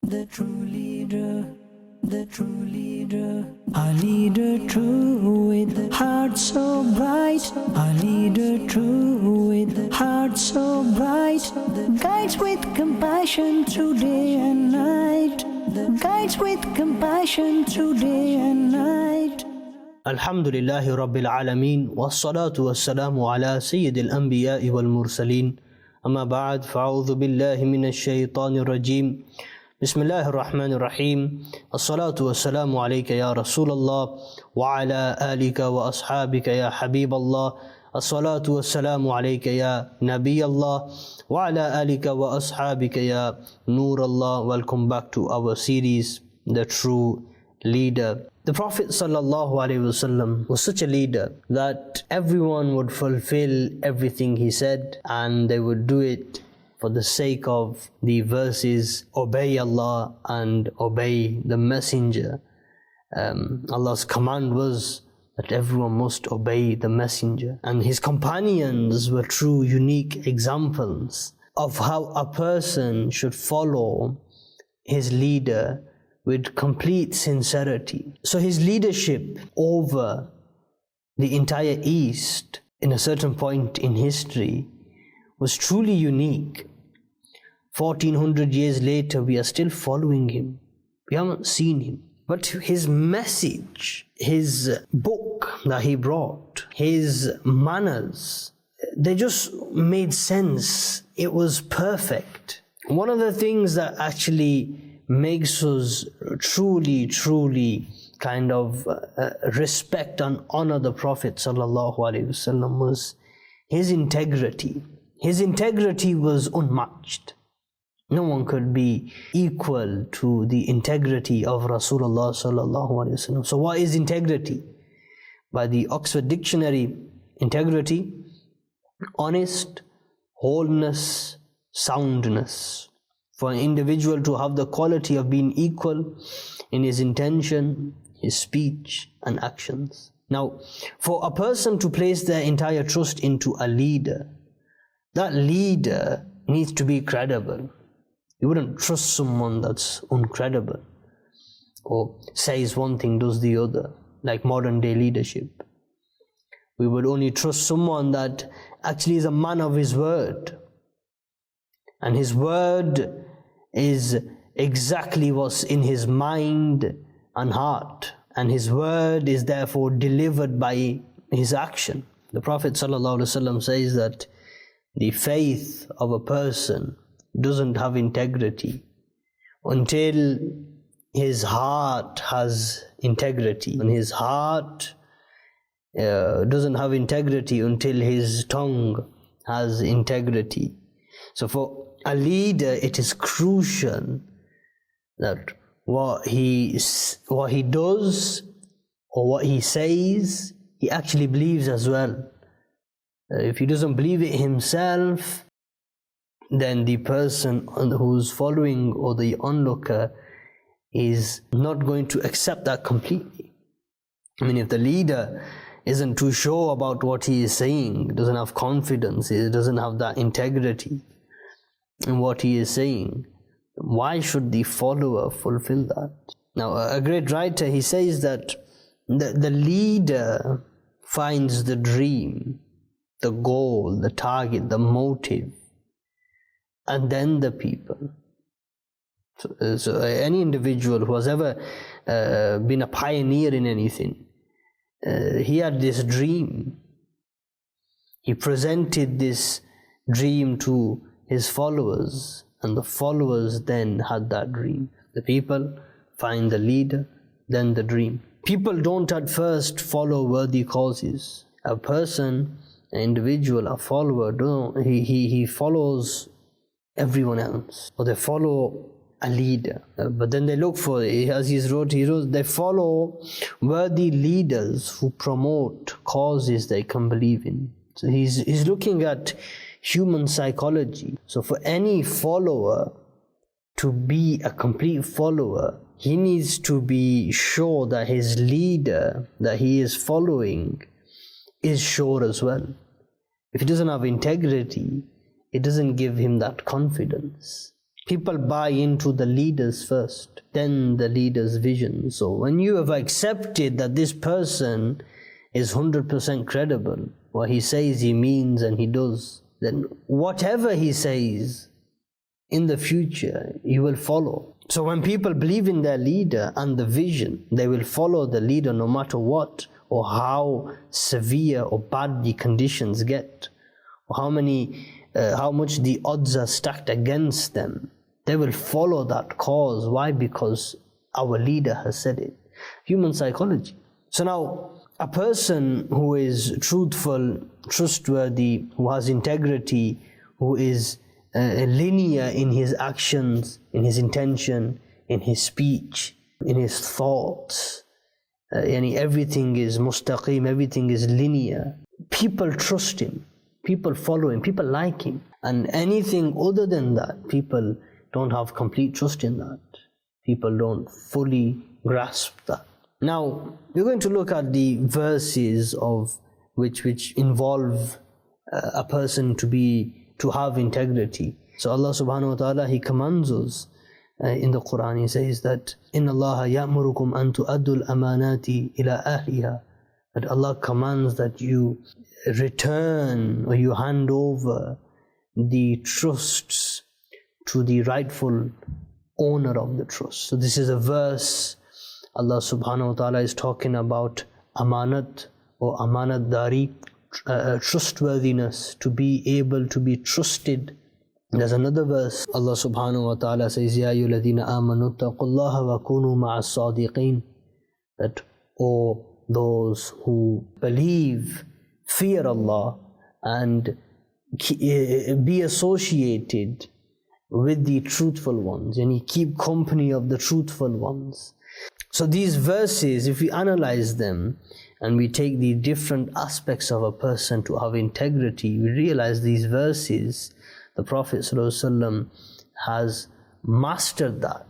the true leader, the true leader, our leader true with heart so bright, our leader true with heart so bright, guides with compassion through day and night, guides with compassion through day and night. Alhamdulillahi Rabbil Alameen, wassalatu wassalamu ala Sayyidil Anbiya'i wal Mursaleen. Amma ba'd, fa'udhu billahi minash shaytanir rajeem. Bismillahir Rahmanir Rahim. As-salatu wassalamu alayka ya Rasulallah wa ala alika wa ashabika ya Habiballah. As-salatu wassalamu alayka ya Nabiyallah wa ala alika wa ashabika ya Nurallah. Welcome back to our series, The True Leader. The Prophet ﷺ was such a leader that everyone would fulfill everything he said, and they would do it for the sake of the verses, obey Allah and obey the Messenger. Allah's command was that everyone must obey the Messenger. And his companions were true, unique examples of how a person should follow his leader with complete sincerity. So his leadership over the entire East in a certain point in history was truly unique. 1400 years later, we are still following him. We haven't seen him. But his message, his book that he brought, his manners, they just made sense. It was perfect. One of the things that actually makes us truly kind of respect and honor the Prophet ﷺ was his integrity. His integrity was unmatched. No one could be equal to the integrity of Rasulullah ﷺ. So what is integrity? By the Oxford Dictionary, integrity, honest, wholeness, soundness. For an individual to have the quality of being equal in his intention, his speech and actions. Now, for a person to place their entire trust into a leader, that leader needs to be credible. You wouldn't trust someone that's uncredible or says one thing, does the other, like modern day leadership. We would only trust someone that actually is a man of his word. And his word is exactly what's in his mind and heart. And his word is therefore delivered by his action. The Prophet ﷺ says that the faith of a person doesn't have integrity until his heart has integrity. And his heart doesn't have integrity until his tongue has integrity. So for a leader, it is crucial that what he does or what he says, he actually believes as well. If he doesn't believe it himself, then the person who's following or the onlooker is not going to accept that completely. I mean, if the leader isn't too sure about what he is saying, doesn't have confidence, he doesn't have that integrity in what he is saying, why should the follower fulfill that? Now, a great writer, he says that the leader finds the dream, the goal, the target, the motive, and then the people. So any individual who has ever been a pioneer in anything, he had this dream. He presented this dream to his followers, and the followers then had that dream. The people find the leader, then the dream. People don't at first follow worthy causes. A person, an individual, a follower, he follows everyone else, or they follow a leader. But then they look for, as he wrote, they follow worthy leaders who promote causes they can believe in. So he's looking at human psychology. So for any follower to be a complete follower, he needs to be sure that his leader that he is following is sure as well. If he doesn't have integrity, it doesn't give him that confidence. People buy into the leaders first, then the leader's vision. So when you have accepted that this person is 100% credible, what he says he means and he does, then whatever he says in the future, you will follow. So when people believe in their leader and the vision, they will follow the leader no matter what, or how severe or bad the conditions get, or how much the odds are stacked against them. They will follow that cause. Why? Because our leader has said it. Human psychology. So now, a person who is truthful, trustworthy, who has integrity, who is linear in his actions, in his intention, in his speech, in his thoughts, everything is mustaqim, everything is linear. People trust him, people follow him, people like him. And anything other than that, people don't have complete trust in that. People don't fully grasp that. Now, we're going to look at the verses of which involve a person to have integrity. So Allah subhanahu wa ta'ala, He commands us in the Quran. He says that إِنَّ اللَّهَ يَأْمُرُكُمْ أَن تُؤَدُّوا الْأَمَانَاتِ إِلَىٰ أَهْلِهَا. That Allah commands that you return or you hand over the trusts to the rightful owner of the trust. So this is a verse Allah subhanahu wa ta'ala is talking about amanat or amanat dari, trustworthiness, to be able to be trusted. There's another verse Allah subhanahu wa ta'ala says, Ya ayyuhalladhina amanu taqullaha wa kunu ma'as sadiqin. That, O those who believe, fear Allah and be associated with the truthful ones, and keep company of the truthful ones. So these verses, if we analyze them and we take the different aspects of a person to have integrity, we realize these verses, the Prophet ﷺ has mastered that.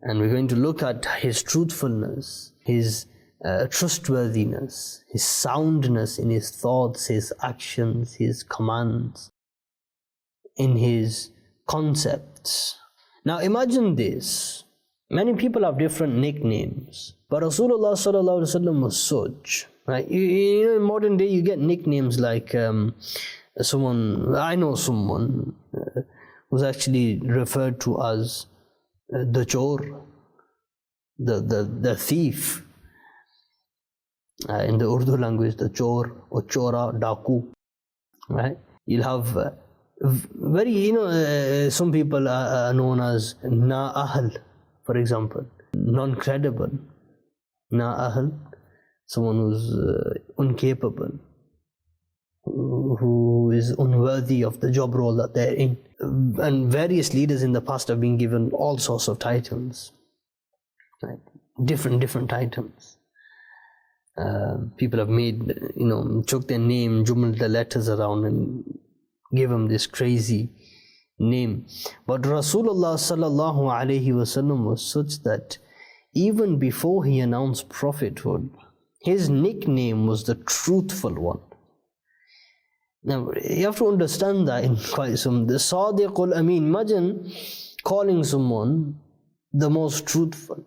And we're going to look at his truthfulness, his trustworthiness, his soundness in his thoughts, his actions, his commands, in his concepts. Now imagine this. Many people have different nicknames, but Rasulullah ﷺ was such, right? You know, in modern day you get nicknames like I know someone who's actually referred to as the chor, the thief. In the Urdu language, the chor or chora, daku, right? You'll have some people are known as na-ahl, for example, non-credible. Na-ahl, someone who's incapable, who is unworthy of the job role that they're in. And various leaders in the past have been given all sorts of titles, right? Different titles. People have made, took their name, jumbled the letters around and gave them this crazy name. But Rasulullah sallallahu alaihi wasallam was such that even before he announced prophethood, his nickname was the truthful one. Now you have to understand that in quite some, the Sadiqul Amin. Imagine calling someone the most truthful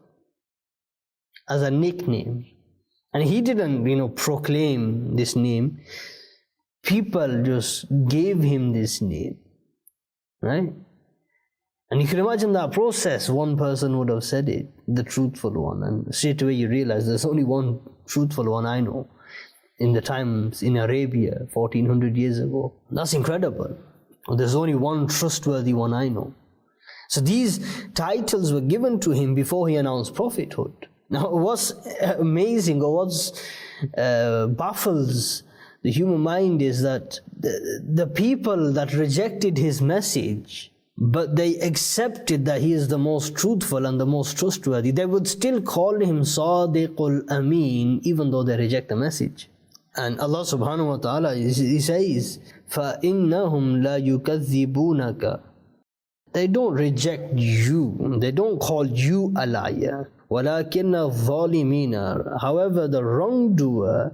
as a nickname. And he didn't, proclaim this name. People just gave him this name, right? And you can imagine that process. One person would have said it, the truthful one, and straight away you realize there's only one truthful one I know. In the times in Arabia, 1400 years ago. That's incredible. There's only one trustworthy one I know. So these titles were given to him before he announced prophethood. Now what's amazing, or what's baffles the human mind, is that the people that rejected his message, but they accepted that he is the most truthful and the most trustworthy, they would still call him Sadiqul Amin even though they reject the message. And Allah subhanahu wa ta'ala, He says, فَإِنَّهُمْ لَا يُكَذِّبُونَكَ. They don't reject you, they don't call you a liar. وَلَكِنَّ الظَّالِمِينَ. However, the wrongdoer,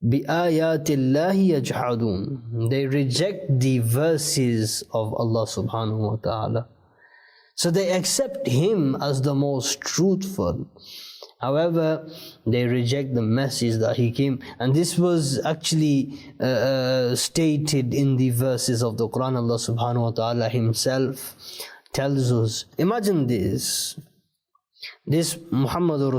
بِآيَاتِ اللَّهِ يَجْحَدُونَ. They reject the verses of Allah subhanahu wa ta'ala. So they accept him as the most truthful. However, they reject the message that he came. And this was actually stated in the verses of the Quran. Allah subhanahu wa ta'ala himself tells us. Imagine this Muhammadul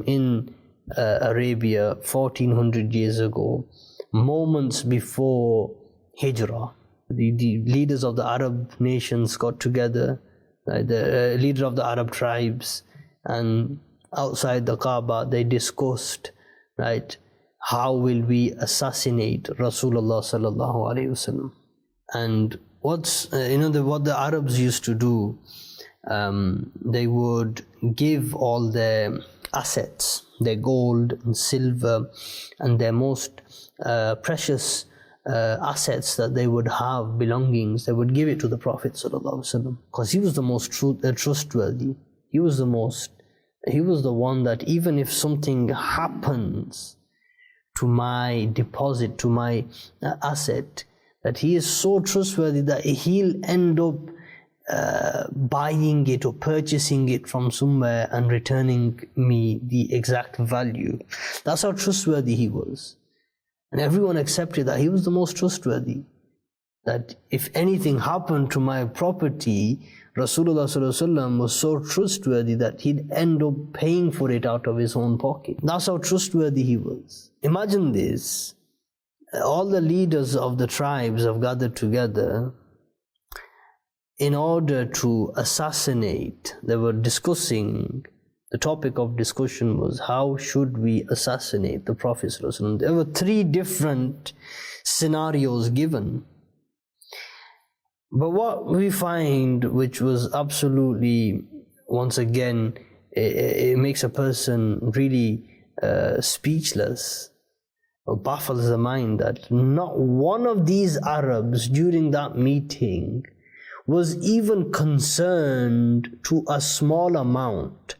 in Arabia 1400 years ago, moments before Hijrah. The leaders of the Arab nations got together, the leader of the Arab tribes, and outside the Kaaba they discussed, right, how will we assassinate Rasulullah sallallahu alaihi wasallam. And what the Arabs used to do, they would give all their assets, their gold and silver and their most precious assets that they would have, belongings, they would give it to the Prophet ﷺ, because he was the most trustworthy. He was the one that even if something happens to my deposit, to my asset, that he is so trustworthy that he'll end up buying it or purchasing it from somewhere and returning me the exact value. That's how trustworthy he was. And everyone accepted that he was the most trustworthy. That if anything happened to my property, Rasulullah ﷺ was so trustworthy that he'd end up paying for it out of his own pocket. That's how trustworthy he was. Imagine this. All the leaders of the tribes have gathered together in order to assassinate. They were discussing, the topic of discussion was, how should we assassinate the Prophet ﷺ? There were 3 different scenarios given. But what we find, which was absolutely, once again, it makes a person really speechless, or baffles the mind, that not one of these Arabs during that meeting was even concerned to a small amount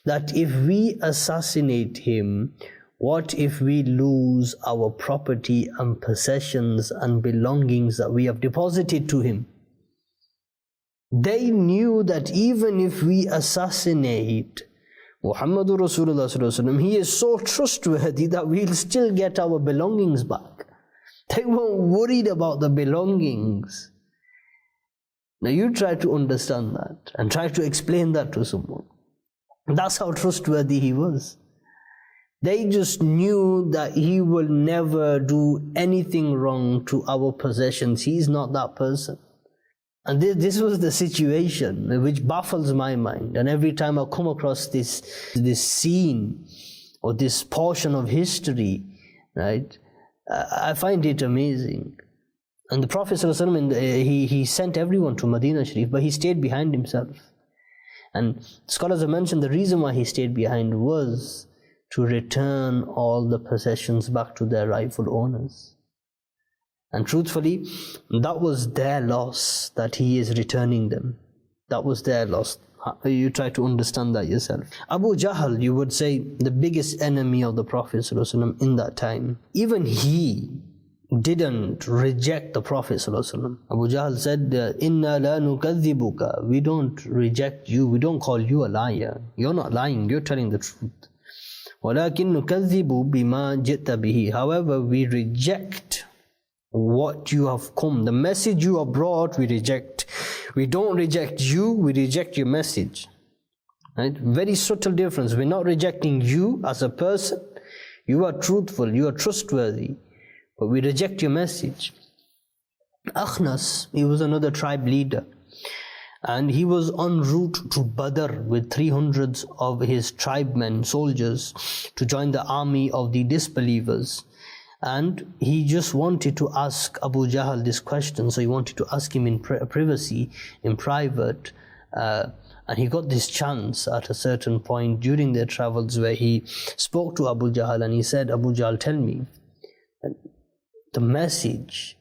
that if we assassinate him, what if we lose our property and possessions and belongings that we have deposited to him? They knew that even if we assassinate Muhammadur Rasulullah, he is so trustworthy that we'll still get our belongings back. They weren't worried about the belongings. Now you try to understand that and try to explain that to someone. That's how trustworthy he was. They just knew that he will never do anything wrong to our possessions. He's not that person. And this was the situation which baffles my mind. And every time I come across this scene or this portion of history, right, I find it amazing. And the Prophet ﷺ, he sent everyone to Madinah Sharif, but he stayed behind himself. And scholars have mentioned the reason why he stayed behind was to return all the possessions back to their rightful owners. And truthfully, that was their loss, that he is returning them. That was their loss. You try to understand that yourself. Abu Jahl, you would say, the biggest enemy of the Prophet ﷺ in that time, even he didn't reject the Prophet ﷺ. Abu Jahl said, "Inna la nukadhibuka." We don't reject you, we don't call you a liar. You're not lying, you're telling the truth. وَلَكِنْ نُكَذِّبُ بِمَا جِئْتَ بِهِ. However, we reject what you have come, the message you have brought, we reject. We don't reject you, we reject your message. Right? Very subtle difference. We're not rejecting you as a person. You are truthful, you are trustworthy, but we reject your message. Akhnas, he was another tribe leader, and he was en route to Badr with 300 of his tribemen, soldiers, to join the army of the disbelievers. And he just wanted to ask Abu Jahl this question, so he wanted to ask him in privacy, in private, and he got this chance at a certain point during their travels where he spoke to Abu Jahl and he said, "Abu Jahl, tell me, the message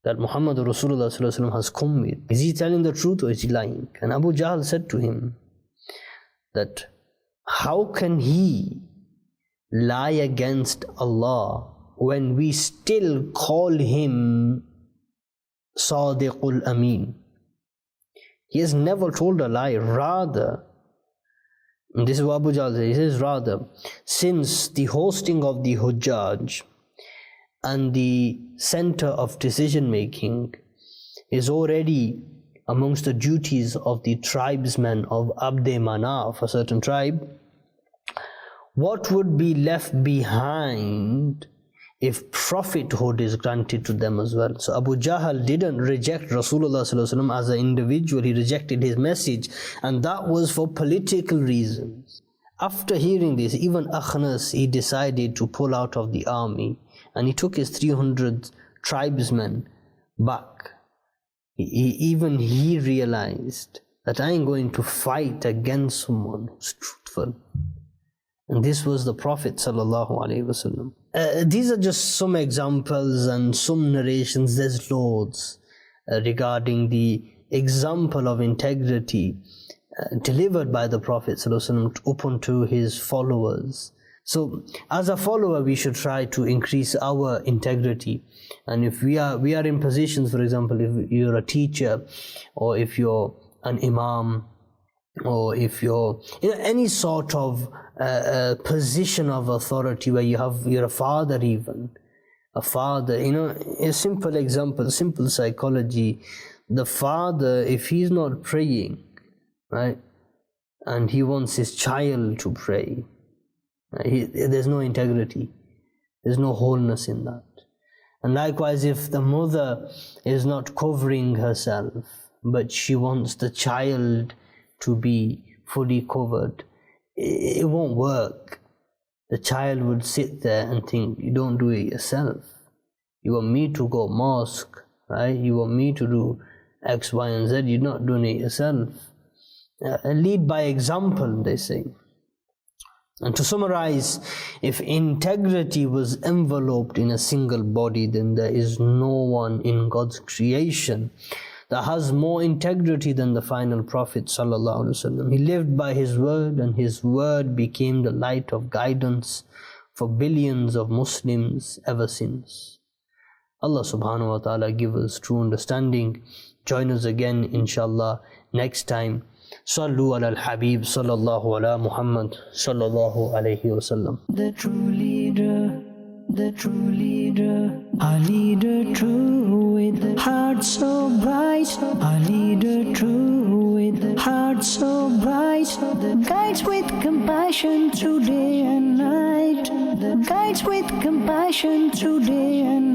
that Muhammadur Rasulullah has come with, is he telling the truth or is he lying?" And Abu Jahl said to him that, how can he lie against Allah when we still call him Sadiqul Ameen? He has never told a lie. Rather, and this is what Abu Jahl says, he says, rather, since the hosting of the Hujjaj and the center of decision making is already amongst the duties of the tribesmen of Abd Manaf, a certain tribe, what would be left behind if prophethood is granted to them as well? So Abu Jahl didn't reject Rasulullah as an individual, he rejected his message, and that was for political reasons. After hearing this, even Akhnas, he decided to pull out of the army, and he took his 300 tribesmen back. Even he realized that I ain't going to fight against someone who's truthful. And this was the Prophet ﷺ. These are just some examples and some narrations. There's loads regarding the example of integrity delivered by the Prophet ﷺ up unto his followers. So as a follower, we should try to increase our integrity. And if we are in positions, for example, if you're a teacher, or if you're an imam, or if you're in any sort of position of authority where you're a father, even a father, a simple example, simple psychology. The father, if he's not praying, right, and he wants his child to pray, there's no integrity, there's no wholeness in that. And likewise, if the mother is not covering herself, but she wants the child to be fully covered, it won't work. The child would sit there and think, you don't do it yourself. You want me to go mosque, right? You want me to do X, Y, and Z. You're not doing it yourself. Lead by example, they say. And to summarize, if integrity was enveloped in a single body, then there is no one in God's creation that has more integrity than the final Prophet ﷺ. He lived by his word, and his word became the light of guidance for billions of Muslims ever since. Allah subhanahu wa ta'ala give us true understanding. Join us again, inshallah, next time. Sallu ala al-Habib sallallahu ala Muhammad sallallahu alayhi wa sallam. The true leader, our leader true with heart so bright, our leader true with heart so bright, the guides with compassion through day and night, the guides with compassion through day and night.